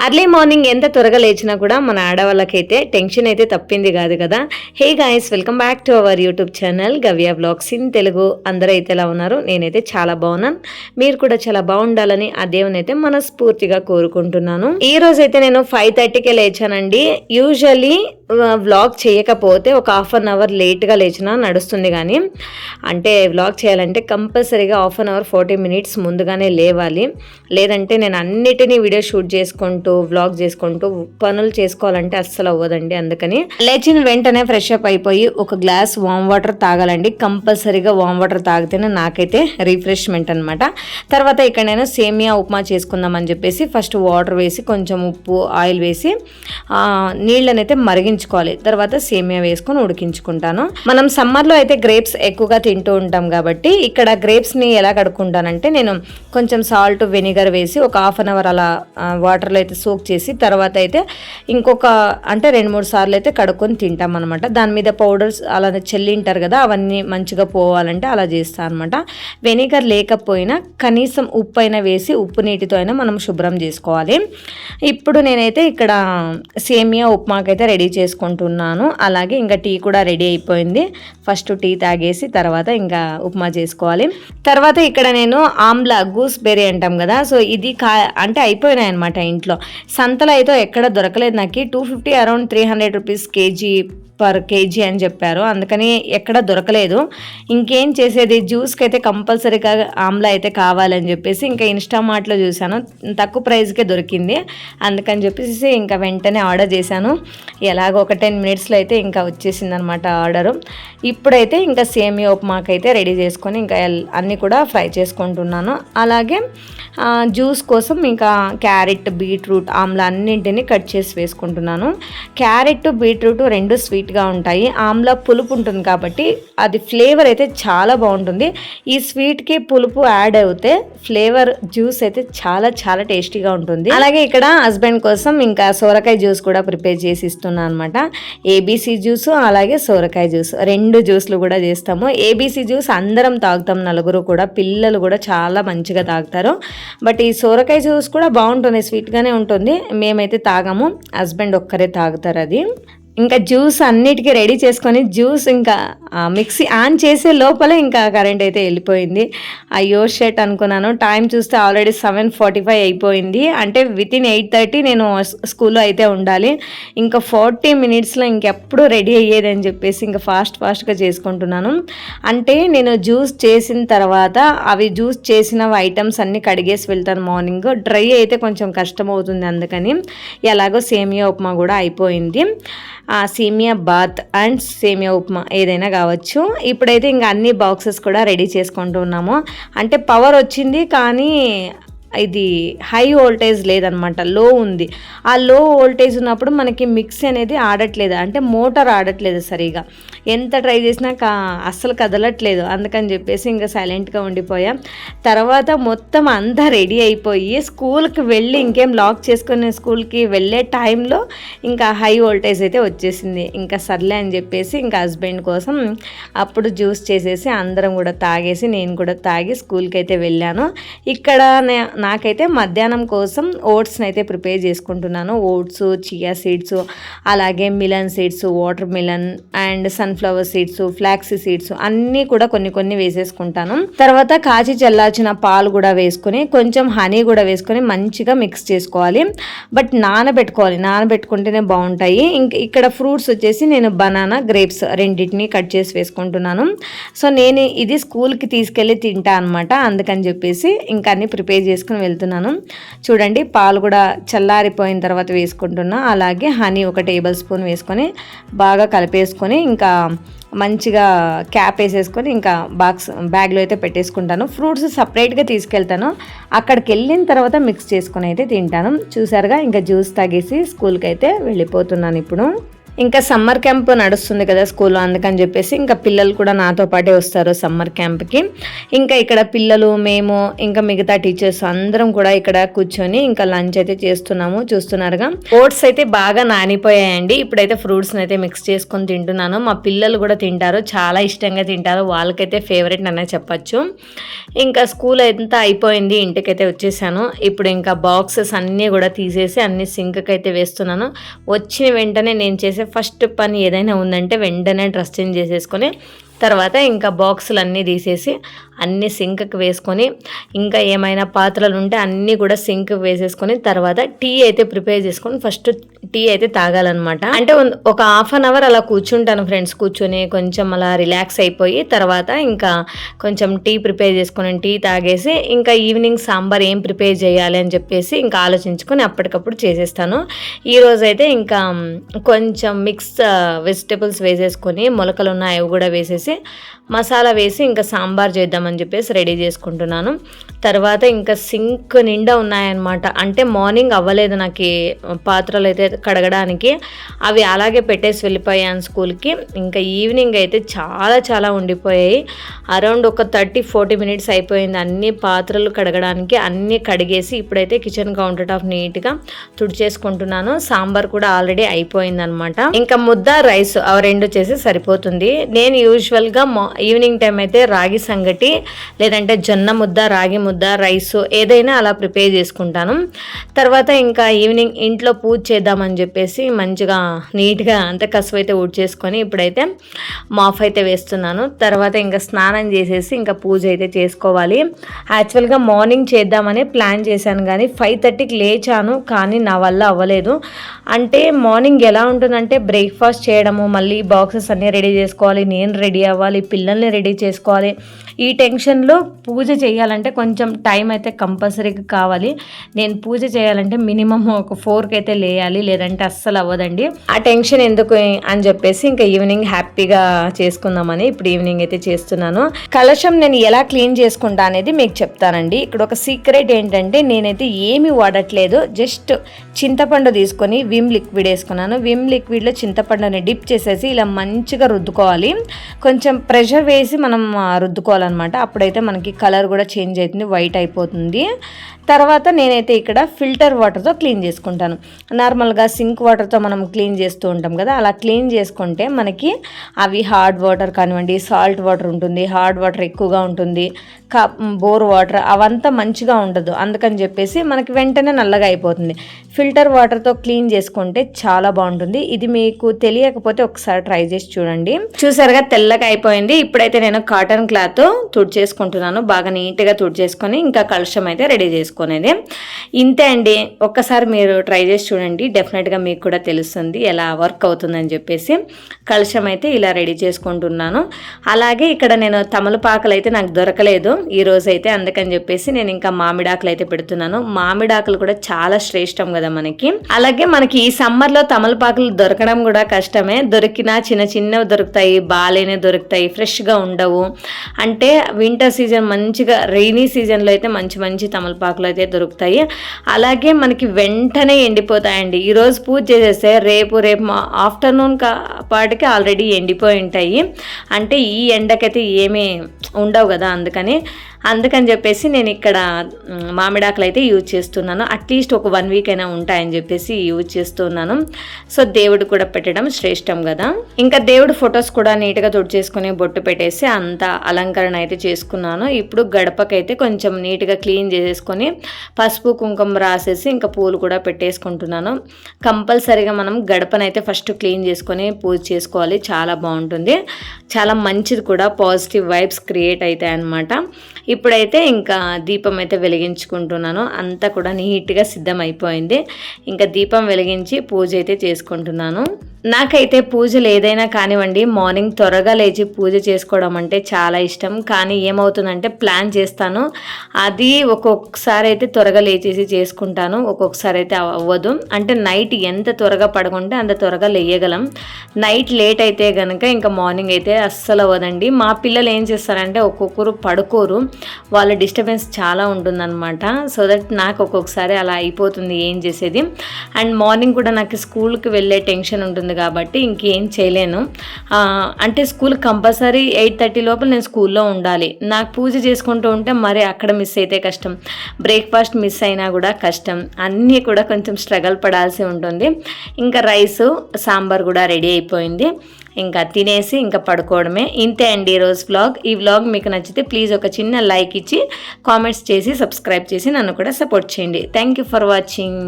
Early morning ఎంత త్వరగా లేచినా కూడా మన ఆడవాళ్ళకైతే టెన్షన్ అయితే తప్పింది కాదు కదా. Hey guys, welcome back to our YouTube channel గవ్య బ్లాగ్స్ ఇన్ తెలుగు. అందరూ అయితే ఎలా ఉన్నారు? నేనైతే చాలా బాగున్నాను. మీరు కూడా చాలా బాగుండాలని ఆ దేవుని అయితే మనస్ఫూర్తిగా కోరుకుంటున్నాను. ఈ రోజు అయితే నేను 5:30కే లేచానండి. యూజువల్లీ వ్లాగ్ చేయకపోతే ఒక హాఫ్ అన్ అవర్ లేట్గా లేచినా నడుస్తుంది, కానీ అంటే వ్లాగ్ చేయాలంటే కంపల్సరీగా హాఫ్ అన్ అవర్ 40 minutes ముందుగానే లేవాలి. లేదంటే నేను అన్నిటినీ వీడియో షూట్ చేసుకుంటూ వ్లాగ్ చేసుకుంటూ పనులు చేసుకోవాలంటే అస్సలు అవ్వదండి. అందుకని లేచిన వెంటనే ఫ్రెష్ అప్ అయిపోయి ఒక గ్లాస్ వామ్ వాటర్ తాగాలండి. కంపల్సరీగా వామ్ వాటర్ తాగితేనే నాకైతే రిఫ్రెష్మెంట్ అనమాట. తర్వాత ఇక్కడ నేను సేమియా ఉప్మా చేసుకుందామని చెప్పేసి ఫస్ట్ వాటర్ వేసి కొంచెం ఉప్పు ఆయిల్ వేసి నీళ్ళనైతే మరిగించుకోవాలి. తర్వాత సేమియా వేసుకొని ఉడికించుకుంటాను. మనం సమ్మర్లో అయితే గ్రేప్స్ ఎక్కువగా తింటూ ఉంటాం కాబట్టి ఇక్కడ గ్రేప్స్ని ఎలా కడుక్కుంటానంటే నేను కొంచెం సాల్ట్ వెనిగర్ వేసి ఒక హాఫ్ అన్ అవర్ అలా వాటర్లో అయితే సోక్ చేసి తర్వాత అయితే ఇంకొక అంటే 2-3 సార్లు అయితే కడుక్కొని తింటాం అనమాట. దాని మీద పౌడర్స్ అలా చెల్లింటారు కదా, అవన్నీ మంచిగా పోవాలంటే అలా చేస్తాను అనమాట. వెనిగర్ లేకపోయినా కనీసం ఉప్పు అయినా వేసి ఉప్పు నీటితో అయినా మనం శుభ్రం చేసుకోవాలి. ఇప్పుడు నేనైతే ఇక్కడ సేమియా ఉప్మాకైతే రెడీ చేసుకుంటున్నాను. అలాగే ఇంకా టీ కూడా రెడీ అయిపోయింది. ఫస్ట్ టీ తాగేసి తర్వాత ఇంకా ఉప్మా చేసుకోవాలి. తర్వాత ఇక్కడ నేను ఆమ్లా గూస్ బెర్రీ అంటాం కదా, సో ఇది అంటే అయిపోయినాయి అనమాట. ఇంట్లో సంతలో అయితే ఎక్కడ దొరకలేదు. నాకు 250 అరౌండ్ 300 రూపీస్ పర్ కేజీ అని చెప్పారు. అందుకని ఎక్కడ దొరకలేదు. ఇంకేం చేసేది, జ్యూస్కి అయితే కంపల్సరీగా ఆమ్లా అయితే కావాలని చెప్పేసి ఇంకా ఇన్స్టామార్ట్లో చూశాను, తక్కువ ప్రైస్కే దొరికింది. అందుకని చెప్పేసి ఇంకా వెంటనే ఆర్డర్ చేశాను. ఎలాగో ఒక 10 minutesలో అయితే ఇంకా వచ్చేసింది అనమాట ఆర్డరు. ఇప్పుడైతే ఇంకా సేమియా ఉప్మాకైతే రెడీ చేసుకొని ఇంకా అన్నీ కూడా ఫ్రై చేసుకుంటున్నాను. అలాగే జ్యూస్ కోసం ఇంకా క్యారెట్, బీట్రూట్, ఆమ్లా అన్నింటినీ కట్ చేసి వేసుకుంటున్నాను. క్యారెట్, బీట్రూట్ రెండు స్వీట్గా ఉంటాయి. ఆమ్లా పులుపు ఉంటుంది కాబట్టి అది ఫ్లేవర్ అయితే చాలా బాగుంటుంది. ఈ స్వీట్కి పులుపు యాడ్ అవుతే ఫ్లేవర్ జ్యూస్ అయితే చాలా చాలా టేస్టీగా ఉంటుంది. అలాగే ఇక్కడ హస్బెండ్ కోసం ఇంకా సోరకాయ జ్యూస్ కూడా ప్రిపేర్ చేసి ఇస్తున్నాను అనమాట. ఏబీసీ జ్యూస్ అలాగే సోరకాయ జ్యూస్, 2 జ్యూస్లు కూడా చేస్తాము. ఏబీసీ జ్యూస్ అందరం తాగుతాం, నలుగురు కూడా, పిల్లలు కూడా చాలా మంచిగా తాగుతారు. బట్ ఈ సోరకాయ జ్యూస్ కూడా బాగుంటుంది, స్వీట్గానే ఉంటుంది. మేమైతే తాగము, హస్బెండ్ ఒక్కరే తాగుతారు అది. ఇంకా జ్యూస్ అన్నిటికీ రెడీ చేసుకొని జ్యూస్ ఇంకా మిక్సీ ఆన్ చేసే లోపల ఇంకా కరెంట్ అయితే వెళ్ళిపోయింది. అయ్యో షెట్ అనుకున్నాను. టైం చూస్తే ఆల్రెడీ 7:45 అయిపోయింది. అంటే వితిన్ 8:30 నేను స్కూల్లో అయితే ఉండాలి. ఇంకా 40 minutesలో ఇంకెప్పుడు రెడీ అయ్యేది అని చెప్పేసి ఇంకా ఫాస్ట్గా చేసుకుంటున్నాను. అంటే నేను జ్యూస్ చేసిన తర్వాత అవి జ్యూస్ చేసిన ఐటమ్స్ అన్నీ కడిగేసి వెళ్తాను మార్నింగ్. డ్రై అయితే కొంచెం కష్టం అవుతుంది, అందుకని ఎలాగో సేమియా ఉప్మా కూడా అయిపోయింది. సేమియా బాత్ అండ్ సేమియా ఉప్మా ఏదైనా కావచ్చు. ఇప్పుడైతే ఇంకా అన్ని బాక్సెస్ కూడా రెడీ చేసుకుంటూ ఉన్నాము. అంటే పవర్ వచ్చింది కానీ ఇది హై వోల్టేజ్ లేదనమాట, లో ఉంది. ఆ లో వోల్టేజ్ ఉన్నప్పుడు మనకి మిక్సీ అనేది ఆడట్లేదు, అంటే మోటార్ ఆడట్లేదు సరిగా. ఎంత ట్రై చేసినా అస్సలు కదలట్లేదు. అందుకని చెప్పేసి ఇంకా సైలెంట్గా ఉండిపోయాం. తర్వాత మొత్తం అంతా రెడీ అయిపోయి స్కూల్కి వెళ్ళి ఇంకేం లాక్ చేసుకుని స్కూల్కి వెళ్ళే టైంలో ఇంకా హై వోల్టేజ్ అయితే వచ్చేసింది. ఇంకా సర్లే అని చెప్పేసి ఇంకా హస్బెండ్ కోసం అప్పుడు జ్యూస్ చేసేసి అందరం కూడా తాగేసి నేను కూడా తాగి స్కూల్కి అయితే వెళ్ళాను. ఇక్కడ నాకైతే మధ్యాహ్నం కోసం ఓట్స్ని అయితే ప్రిపేర్ చేసుకుంటున్నాను. ఓట్స్, చియా సీడ్స్, అలాగే melon seeds, water melon and sunflower seeds, flax seeds అన్నీ కూడా కొన్ని వేసేసుకుంటాను. తర్వాత కాచి చల్లార్చిన పాలు కూడా వేసుకొని కొంచెం హనీ కూడా వేసుకొని మంచిగా మిక్స్ చేసుకోవాలి. బట్ నానబెట్టుకుంటేనే బాగుంటాయి. ఇక్కడ ఫ్రూట్స్ వచ్చేసి నేను బనానా, గ్రేప్స్ రెండింటిని కట్ చేసి వేసుకుంటున్నాను. సో నేను ఇది స్కూల్కి తీసుకెళ్ళి తింటా అనమాట. అందుకని చెప్పేసి ఇంకా అన్ని ప్రిపేర్ చేసుకుని వెళ్తున్నాను. చూడండి, పాలు కూడా చల్లారిపోయిన తర్వాత వేసుకుంటున్నా. అలాగే హనీ 1 టేబుల్ స్పూన్ వేసుకొని బాగా కలిపేసుకొని ఇంకా మంచిగా క్యాప్ వేసేసుకొని ఇంకా బ్యాగ్లో అయితే పెట్టేసుకుంటాను. ఫ్రూట్స్ సపరేట్గా తీసుకెళ్తాను, అక్కడికి వెళ్ళిన తర్వాత మిక్స్ చేసుకొని అయితే తింటాను. చూసారుగా, ఇంకా జ్యూస్ తాగేసి స్కూల్కి అయితే వెళ్ళిపోతున్నాను ఇప్పుడు. ఇంకా సమ్మర్ క్యాంప్ నడుస్తుంది కదా స్కూల్లో, అందుకని చెప్పేసి ఇంకా పిల్లలు కూడా నాతో పాటే వస్తారు సమ్మర్ క్యాంప్కి. ఇంకా ఇక్కడ పిల్లలు, మేము, ఇంకా మిగతా టీచర్స్ అందరం కూడా ఇక్కడ కూర్చొని ఇంకా లంచ్ అయితే చేస్తున్నాము. చూస్తున్నారుగా ఓట్స్ అయితే బాగా నానిపోయాయండి. ఇప్పుడైతే ఫ్రూట్స్ని అయితే మిక్స్ చేసుకొని తింటున్నాను. మా పిల్లలు కూడా తింటారు, చాలా ఇష్టంగా తింటారు, వాళ్ళకైతే ఫేవరెట్ అనే చెప్పచ్చు. ఇంకా స్కూల్ అంతా అయిపోయింది, ఇంటికైతే వచ్చేసాను. ఇప్పుడు ఇంకా బాక్సెస్ అన్నీ కూడా తీసేసి అన్ని సింక్కి అయితే వేస్తున్నాను. వచ్చిన వెంటనే నేను చేసే ఫస్ట్ పని ఏదైనా ఉందంటే వెంటనే డ్రెస్ చేంజ్ చేసేసుకొని తర్వాత ఇంకా బాక్సులు అన్నీ తీసేసి అన్నీ సింక్కి వేసుకొని, ఇంకా ఏమైనా పాత్రలు ఉంటే అన్నీ కూడా సింక్కి వేసేసుకొని తర్వాత టీ అయితే ప్రిపేర్ చేసుకొని ఫస్ట్ టీ అయితే తాగాలన్నమాట. అంటే ఒక హాఫ్ అన్ అవర్ అలా కూర్చుంటాను ఫ్రెండ్స్, కూర్చొని కొంచెం అలా రిలాక్స్ అయిపోయి తర్వాత ఇంకా కొంచెం టీ ప్రిపేర్ చేసుకొని టీ తాగేసి ఇంకా ఈవినింగ్ సాంబార్ ఏం ప్రిపేర్ చేయాలి అని చెప్పేసి ఇంకా ఆలోచించుకొని అప్పటికప్పుడు చేసేస్తాను. ఈరోజైతే ఇంకా కొంచెం మిక్స్ వెజిటబుల్స్ వేసేసుకొని మొలకలు ఉన్నాయి అవి కూడా వేసేసి మసాలా వేసి ఇంకా సాంబార్ చేద్దామని చెప్పేసి రెడీ చేసుకుంటున్నాను. తర్వాత ఇంకా సింక్ నిండా ఉన్నాయన్నమాట. అంటే మార్నింగ్ అవ్వలేదు నాకు పాత్రలు అయితే కడగడానికి, అవి అలాగే పెట్టేసి వెళ్ళిపోయాను స్కూల్కి. ఇంకా ఈవినింగ్ అయితే చాలా చాలా ఉండిపోయాయి. అరౌండ్ ఒక 30-40 మినిట్స్ అయిపోయింది అన్ని పాత్రలు కడగడానికి. అన్నీ కడిగేసి ఇప్పుడైతే కిచెన్ కౌంటర్ టాప్ నీట్గా తుడిచేసుకుంటున్నాను. సాంబార్ కూడా ఆల్రెడీ అయిపోయిందనమాట. ఇంకా ముద్ద రైస్ అవి రెండు చేసి సరిపోతుంది. నేను యూజువల్గా ఈవినింగ్ టైం అయితే రాగి సంగటి లేదంటే జొన్న ముద్ద, రాగి ముద్ద, రైస్ ఏదైనా అలా ప్రిపేర్ చేసుకుంటాను. తర్వాత ఇంకా ఈవినింగ్ ఇంట్లో పూజ చేద్దామని చెప్పేసి మంచిగా నీట్గా అంత కసువు అయితే ఊడ్చేసుకొని ఇప్పుడైతే మాఫ్ అయితే వేస్తున్నాను. తర్వాత ఇంకా స్నానం చేసేసి ఇంకా పూజ అయితే చేసుకోవాలి. యాక్చువల్గా మార్నింగ్ చేద్దామని ప్లాన్ చేశాను కానీ 5:30కి లేచాను, కానీ నా వల్ల అవ్వలేదు. అంటే మార్నింగ్ ఎలా ఉంటుందంటే బ్రేక్ఫాస్ట్ చేయడము, మళ్ళీ బాక్సెస్ అన్నీ రెడీ చేసుకోవాలి, నేను రెడీ అవ్వాలి, పిల్లల్ని రెడీ చేసుకోవాలి. ఈ టెన్షన్లో పూజ చేయాలంటే కొంచెం టైం అయితే కంపల్సరీగా కావాలి. నేను పూజ చేయాలంటే మినిమం ఒక 4కి అయితే లేయాలి, లేదంటే అస్సలు అవ్వదండి. ఆ టెన్షన్ ఎందుకు అని చెప్పేసి ఇంకా ఈవినింగ్ హ్యాపీగా చేసుకుందామని ఇప్పుడు ఈవినింగ్ అయితే చేస్తున్నాను. కలశం నేను ఎలా క్లీన్ చేసుకుంటా అనేది మీకు చెప్తానండి. ఇక్కడ ఒక సీక్రెట్ ఏంటంటే నేనైతే ఏమీ వాడట్లేదు, జస్ట్ చింతపండు తీసుకొని విమ్ లిక్విడ్ వేసుకున్నాను. విమ్ లిక్విడ్లో చింతపండుని డిప్ చేసేసి ఇలా మంచిగా రుద్దుకోవాలి. కొంచెం ప్రెషర్ వేసి మనం రుద్దుకోవాలన్నమాట. అప్పుడైతే మనకి కలర్ కూడా చేంజ్ అవుతుంది, వైట్ అయిపోతుంది. తర్వాత నేనైతే ఇక్కడ ఫిల్టర్ వాటర్తో క్లీన్ చేసుకుంటాను. నార్మల్గా సింక్ వాటర్తో మనం క్లీన్ చేస్తూ ఉంటాం కదా, అలా క్లీన్ చేసుకుంటే మనకి అవి హార్డ్ వాటర్ కానివ్వండి, సాల్ట్ వాటర్ ఉంటుంది, హార్డ్ వాటర్ ఎక్కువగా ఉంటుంది, బోర్ వాటర్ అవంతా మంచిగా ఉండదు. అందుకని చెప్పేసి మనకి వెంటనే నల్లగా అయిపోతుంది. ఫిల్టర్ వాటర్తో క్లీన్ చేసుకుంటే చాలా బాగుంటుంది. ఇది మీకు తెలియకపోతే ఒకసారి ట్రై చేసి చూడండి. చూసారుగా తెల్లగా అయిపోయింది. ఇప్పుడైతే నేను కాటన్ క్లాత్ తుడిచేసుకుంటున్నాను, బాగా నీట్గా తుడిచేసుకొని ఇంకా కలశం అయితే రెడీ చేసుకునేది. ఇంతే అండి, ఒక్కసారి మీరు ట్రై చేసి చూడండి, డెఫినెట్గా మీకు కూడా తెలుస్తుంది ఎలా వర్క్ అవుతుందని చెప్పేసి. కలశం అయితే ఇలా రెడీ చేసుకుంటున్నాను. అలాగే ఇక్కడ నేను తమలపాకులు అయితే నాకు దొరకలేదు ఈరోజు అయితే, అందుకని చెప్పేసి నేను ఇంకా మామిడాకులు అయితే పెడుతున్నాను. మామిడాకులు కూడా చాలా శ్రేష్టం కదా మనకి. అలాగే మనకి ఈ సమ్మర్లో తమలపాకులు దొరకడం కూడా కష్టమే, దొరికినా చిన్న చిన్నవి దొరుకుతాయి, బాగాలేనే దొరుకుతాయి, ఫ్రెష్గా ఉండవు. అంటే వింటర్ సీజన్ మంచిగా రైనీ సీజన్లో అయితే మంచి మంచి తమలపాకులు అయితే దొరుకుతాయి. అలాగే మనకి వెంటనే ఎండిపోతాయండి. ఈరోజు పూజ చేసేస్తే రేపు ఆఫ్టర్నూన్ పాటికి ఆల్రెడీ ఎండిపోయి ఉంటాయి. అంటే ఈ ఎండకైతే ఏమీ ఉండవు కదా, అందుకని చెప్పేసి నేను ఇక్కడ మామిడాకులు అయితే యూజ్ చేస్తున్నాను. అట్లీస్ట్ ఒక 1 వీక్ అయినా ఉంటాయని చెప్పేసి యూజ్ చేస్తున్నాను. సో దేవుడు కూడా పెట్టడం శ్రేష్టం కదా. ఇంకా దేవుడు ఫొటోస్ కూడా నీట్గా తుడిచేసుకుని బొట్టు పెట్టేసి అంత అలంకరణ అయితే చేసుకున్నాను. ఇప్పుడు గడపకైతే కొంచెం నీట్గా క్లీన్ చేసేసుకొని పసుపు కుంకుమ రాసేసి ఇంకా పూలు కూడా పెట్టేసుకుంటున్నాను. కంపల్సరీగా మనం గడపనైతే ఫస్ట్ క్లీన్ చేసుకొని పూజ చేసుకోవాలి, చాలా బాగుంటుంది, చాలా మంచిది కూడా, పాజిటివ్ వైబ్స్ క్రియేట్ అవుతాయి అన్నమాట. ఇప్పుడైతే ఇంకా దీపం అయితే వెలిగించుకుంటున్నాను. అంతా కూడా నీట్గా సిద్ధం అయిపోయింది. ఇంకా దీపం వెలిగించి పూజ అయితే చేసుకుంటున్నాను. నాకైతే పూజలు ఏదైనా కానివ్వండి మార్నింగ్ త్వరగా లేచి పూజ చేసుకోవడం అంటే చాలా ఇష్టం. కానీ ఏమవుతుందంటే ప్లాన్ చేస్తాను, అది ఒక్కొక్కసారి అయితే త్వరగా లేచేసి చేసుకుంటాను, ఒక్కొక్కసారి అయితే అవ్వదు. అంటే నైట్ ఎంత త్వరగా పడుకుంటే అంత త్వరగా లేయగలం. నైట్ లేట్ అయితే కనుక ఇంకా మార్నింగ్ అయితే అస్సలు అవ్వదండి. మా పిల్లలు ఏం చేస్తారంటే ఒక్కొక్కరు పడుకోరు, వాళ్ళ డిస్టర్బెన్స్ చాలా ఉంటుందన్నమాట. సో దట్ నాకు ఒక్కొక్కసారి అలా అయిపోతుంది ఏం చేసేది. అండ్ మార్నింగ్ కూడా నాకు స్కూల్కి వెళ్ళే టెన్షన్ ఉంటుంది కాబట్టి ఇంకేం చేయలేను. అంటే స్కూల్ కంపల్సరీ 8:30 లోపల నేను స్కూల్లో ఉండాలి. నాకు పూజ చేసుకుంటూ ఉంటే మరి అక్కడ మిస్ అయితే కష్టం, బ్రేక్ఫాస్ట్ మిస్ అయినా కూడా కష్టం, అన్నీ కూడా కొంచెం స్ట్రగల్ పడాల్సి ఉంటుంది. ఇంకా రైసు సాంబార్ కూడా రెడీ అయిపోయింది. ఇంకా తినేసి ఇంకా పడుకోవడమే. ఇంతే అండి ఈరోజు వ్లాగ్. ఈ వ్లాగ్ మీకు నచ్చితే ప్లీజ్ ఒక చిన్న లైక్ ఇచ్చి కామెంట్స్ చేసి సబ్స్క్రైబ్ చేసి నన్ను కూడా సపోర్ట్ చేయండి. Thank you for watching.